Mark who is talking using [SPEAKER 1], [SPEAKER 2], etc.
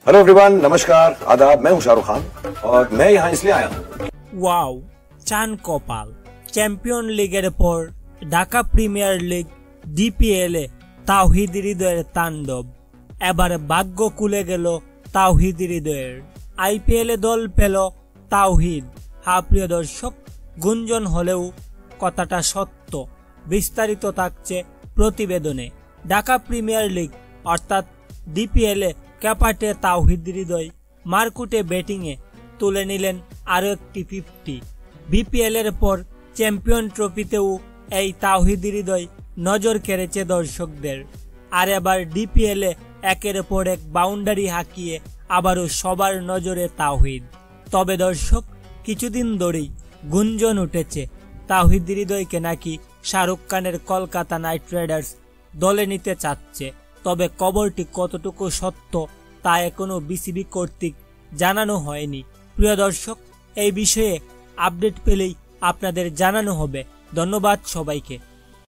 [SPEAKER 1] Hello everyone, नमस्कार, आदाब। मैं हूं शाहरुख खान और मैं यहाँ इसलिए आया हूँ।
[SPEAKER 2] ওয়াও, চান কপাল। চ্যাম্পিয়ন লিগের পর ঢাকা প্রিমিয়ার লিগ ডিপিএল এ তাওহিদ হৃদয়ের তাণ্ডব। এবার ভাগ্য খুলে গেল তাওহিদ হৃদয়ের। আইপিএল এ দল পেল তাওহিদ। হ্যাঁ প্রিয় দর্শক, গুঞ্জন হলেও কথাটা সত্য। বিস্তারিত থাকছে প্রতিবেদনে। ঢাকা প্রিমিয়ার লিগ অর্থাৎ ডিপিএল এ ক্যাপাটে তাওহিদ হৃদয় মারকুটে ব্যাটিংয়ে তুলে নিলেন আরো একটি 50। বিপিএল এর পর চ্যাম্পিয়ন ট্রফিতেও এই তাওহিদ হৃদয় নজর কেড়েছে দর্শকদের। আর এবার ডিপিএল এ একের পর এক বাউন্ডারি হাঁকিয়ে আবারও সবার নজরে তাওহিদ। তবে দর্শক, কিছুদিন ধরেই গুঞ্জন উঠেছে তাওহিদ হৃদয়কে নাকি শাহরুখ খানের কলকাতা নাইট রাইডার্স দলে নিতে চাচ্ছে। তবে খবরটি কতটুকু সত্য তা এখনো বিসিবি কর্তৃক জানানো হয়নি। প্রিয় দর্শক, এই বিষয়ে আপডেট পেলেই আপনাদের জানানো হবে। ধন্যবাদ সবাইকে।